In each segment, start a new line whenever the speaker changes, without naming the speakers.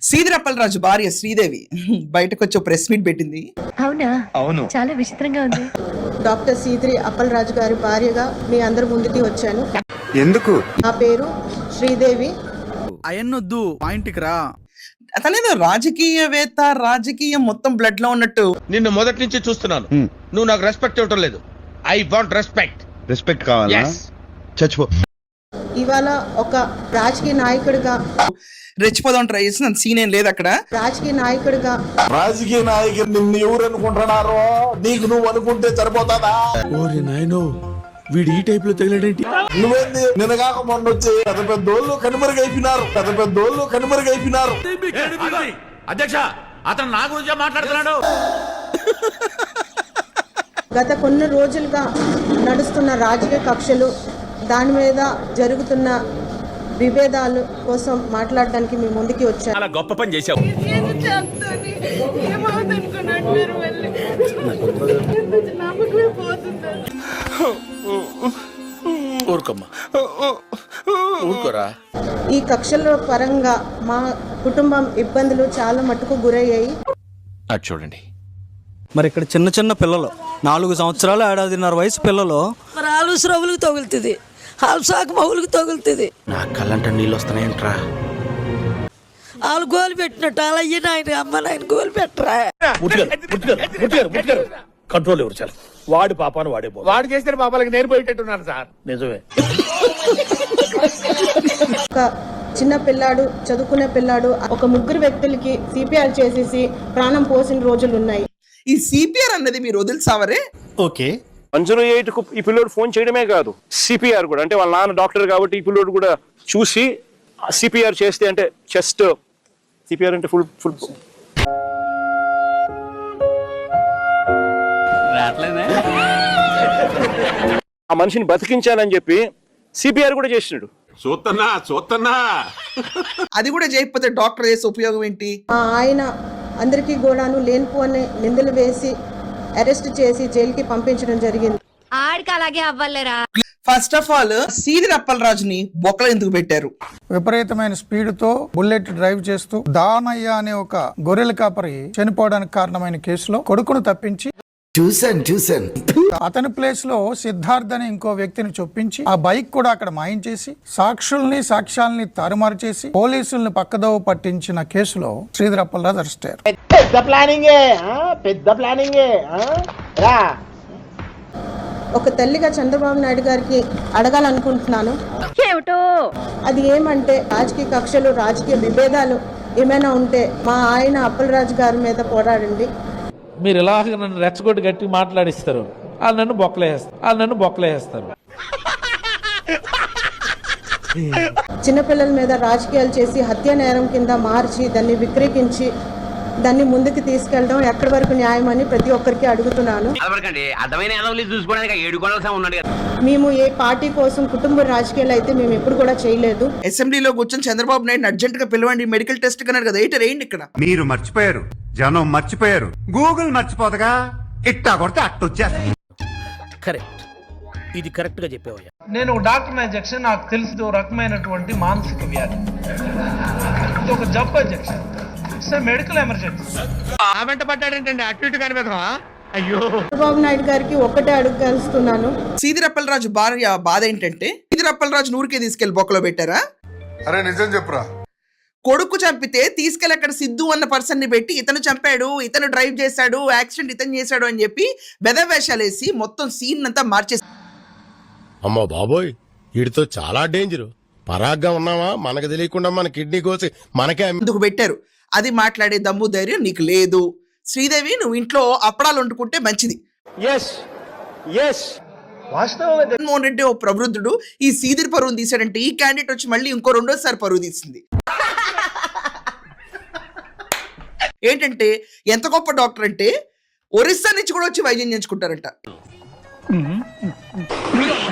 సీదిరి అప్పలరాజు భార్య శ్రీదేవి బయటకు వచ్చి ప్రెస్ మీట్ పెట్టింది.
అవునా?
అవును.
చాలా విచిత్రంగా ఉంది.
డాక్టర్ సీదిరి అప్పలరాజు గారి భార్యగా మీ అందరి ముందుకి వచ్చాను.
ఎందుకు?
నా పేరు శ్రీదేవి.
అయన్నొద్దు, పాయింట్కి రా.
అతనేదో రాజకీయవేత్త, రాజకీయం మొత్తం బ్లడ్ లో ఉన్నట్టు.
నిన్ను మొదటి నుంచి చూస్తున్నాను. నువ్వు నాకు రెస్పెక్ట్ ఇవ్వటం లేదు. I want respect.
రెస్పెక్ట్ కావాలా? చచ్చిపో.
ఇవాళ ఒక రాజకీయ నాయకుడిగా
రెచ్చిపోదాం ట్రై చేసిన సీన్ ఏం లేదు అక్కడ.
రాజకీయ నాయకుడిగా
రాజకీయ నాయకుడు నిన్ను ఎవరు అనుకుంటున్నారో నీకు నువ్వు అనుకుంటే సరిపోతాదా?
ఓరి నాయనో, వీడు ఈ టైప్ లో తగిలేడేంటి?
నువ్వేంది నిన్నగాక మొన్న వచ్చి పెద్ద పెద్దోళ్ళు కనుమరుగైపోయినారు.
అధ్యక్ష, అతను నా గురించే మాట్లాడుతున్నాడు.
గత కొన్ని రోజులుగా నడుస్తున్న రాజకీయ కక్షలు, దాని మీద జరుగుతున్న విభేదాలు కోసం మాట్లాడడానికి మీ ముందుకి వచ్చాను.
చాలా గొప్ప పని చేశావు. ఊరుకోరా.
ఈ కక్షల పరంగా మా కుటుంబం ఇబ్బందులు చాలా మట్టుకు గురయ్యాయి.
అటు చూడండి.
మరి ఇక్కడ చిన్న చిన్న పిల్లలు, 4 సంవత్సరాలు 1.5 వయసు పిల్లలు,
మరి ఆలు శ్రవులకు తగులుతుంది, హాల్సాకు మౌలకు తగులుతుంది.
నా కళ్ళంట నీళ్ళు వస్తున్నాయంట్రా.
వాళ్ళు గోలు పెట్టినట్టు అలా అయ్యి నాయన అమ్మ నాయన గోలు పెట్టరా.
కంట్రోల్ ఎవరు చాలు. వాడి పాపాను వాడు చేసిన పాపాలకి నేను పోయేటట్టున్నాను సార్. నిజమే.
ఒక చిన్న పిల్లాడు, చదువుకునే పిల్లాడు, ఒక 3 వ్యక్తులకి సిపిఆర్ చేసేసి ప్రాణం పోసిన రోజులు ఉన్నాయి.
ఈ సిపిఆర్ అన్నది మీరు వదిలిసావరే.
ఓకే,
108 కు ఈ పిల్లోడు ఫోన్ చేయడమే కాదు, సిపిఆర్ కూడా, అంటే వాళ్ళ నాన్న డాక్టర్ కాబట్టి ఈ పిల్లోడు కూడా చూసి సిపిఆర్ చేస్తే, అంటే చెస్ట్ సిపిఆర్ అంటే ఫుల్ ఆ మనిషిని బతికించాలని చెప్పి సిపిఆర్ కూడా చేసినాడు.
చూస్తున్నా
అది కూడా చేయకపోతే డాక్టర్ చేసే ఉపయోగం ఏంటి?
ఆయన అందరికీ కూడాను లేనిపోని నిందలు వేసి అరెస్ట్ చేసి జైలుకి పంపించడం జరిగింది.
ఆడికి అలాగే అవ్వలేరా.
ఫస్ట్ ఆఫ్ ఆల్ సీదిరి అప్పలరాజుని బొక్కలు ఎందుకు పెట్టారు?
విపరీతమైన స్పీడ్ తో బుల్లెట్ డ్రైవ్ చేస్తూ దానయ్య అనే ఒక గొర్రెల కాపరి చనిపోవడానికి కారణమైన కేసులో కొడుకును తప్పించి
చూసాను
అతని ప్లేస్ లో సిద్ధార్థ్ అనే ఇంకో వ్యక్తిని చొప్పించి ఆ బైక్ కూడా అక్కడ మాయించేసి సాక్ష్యాల్ని తారుమారు చేసి పోలీసుల్ని పక్కదోవ పట్టించిన కేసులో శ్రీధర్ అప్పలరాజు అరెస్ట్ అయ్యారు.
ఒక తల్లిగా చంద్రబాబు నాయుడు గారికి అడగాలనుకుంటున్నాను.
ఏమిటో
అది ఏమంటే, రాజకీయ కక్షలు, రాజకీయ విభేదాలు ఏమైనా ఉంటే మా ఆయన అప్పలరాజు గారి మీద పోరాడండి.
మీరు ఇలాగ నన్ను రెచ్చగొట్టి గట్టి మాట్లాడిస్తారు, వాళ్ళు నన్ను బొక్కలేస్తారు.
చిన్నపిల్లల మీద రాజకీయాలు చేసి హత్య నేరం కింద మార్చి దాన్ని విక్రయించి దాన్ని ముందుకు తీసుకెళ్ళడం ఎక్కడి వరకు న్యాయం అని ప్రతి ఒక్కరికి అడుగుతున్నాను. మేము ఏ పార్టీ కోసం కుటుంబ రాజకీయాలు అయితే మేము ఎప్పుడు కూడా చేయలేదు.
అసెంబ్లీలో కూర్చొని చంద్రబాబు నాయుడు అర్జెంట్ గా పిలవండి, మెడికల్ టెస్ట్ కన్నారు కదా, ఏంటి ఇక్కడ?
మీరు మర్చిపోయారు, జనం మర్చిపోయారు, గూగుల్ మర్చిపోతగా. ఇట్టా కొడితే అట్టొచ్చేస్తా.
కరెక్ట్, ఇది కరెక్ట్ గా చెప్పేవయ్యా.
నేను డాక్టర్ అధ్యక్ష, నాకు తెలిసి ఒక రకమైనటువంటి మానసిక వ్యాధి, ఇది ఒక జబ్బు అధ్యక్ష, మెడికల్ ఎమర్జెన్సీ.
వెంట పడ్డాడంటే అటు ఇటు కనిపెడతావా? అయ్యో.
చంద్రబాబు నాయుడు గారికి ఒక్కటే అడగలుస్తున్నాను.
సీదిరి అప్పలరాజు భార్య బాధ ఏంటంటే, సీదిరి అప్పలరాజు ఊరికే తీసుకెళ్లి బొక్కలో పెట్టారా?
అరే నిజం చెప్పురా.
కొడుకు చంపితే తీసుకెళ్ళి అక్కడ సిద్ధు అన్న పర్సన్ ని పెట్టి ఇతను చంపాడు, ఇతను డ్రైవ్ చేశాడు, యాక్సిడెంట్ ఇతను చేశాడు అని చెప్పి బెదవేషాలేసి మొత్తం సీన్ అంతా మార్చేసి.
అమ్మా బాబోయ్, వీడితో చాలా డేంజర్. పరాగ్గా ఉన్నావా, మనకు తెలియకుండా మన కిడ్నీ కోసి మనకే
ఎందుకు పెట్టారు? అది మాట్లాడే దమ్ము ధైర్యం నీకు లేదు. శ్రీదేవి, నువ్వు ఇంట్లో అప్పడాలు వండుకుంటే మంచిది. జగన్మోహన్ రెడ్డి ఓ ప్రవృద్ధుడు ఈ సీదిరి పరువును తీశాడంటే, ఈ క్యాండిడేట్ వచ్చి మళ్ళీ ఇంకో 2వ పరువు తీసింది. ఏంటంటే ఎంత గొప్ప డాక్టర్ అంటే, ఒరిస్సా నుంచి కూడా వచ్చి వైద్యం చేయించుకుంటారంట.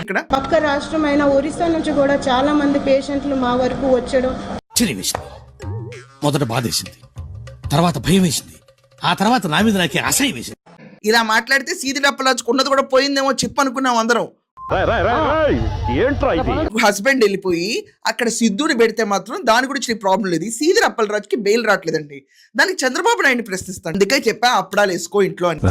ఇక్కడ
పక్క రాష్ట్రమైన ఒరిస్సా నుంచి కూడా చాలా మంది పేషెంట్లు మా వరకు వచ్చడం.
మొదట బాధేసింది, తర్వాత భయం వేసింది, ఆ తర్వాత నా మీద నాకే అసహ్యం వేసింది.
ఇలా మాట్లాడితే సీదిరి అప్పలరాజుకు ఉన్నది కూడా పోయిందేమో చెప్పు అనుకున్నాం అందరం.
ఏంట్రా ఇది?
హస్బెండ్ వెళ్ళిపోయి అక్కడ సిద్ధుని పెడితే మాత్రం దాని గురించి నీకు ప్రాబ్లం లేదు. ఈ శ్రీధర్ అప్పలరాజుకి బెయిల్ రావట్లేదండి. దానికి చంద్రబాబు నాయుడిని ప్రశ్నిస్తాను. అందుకే చెప్పా అప్పడాలు వేసుకో ఇంట్లో అని.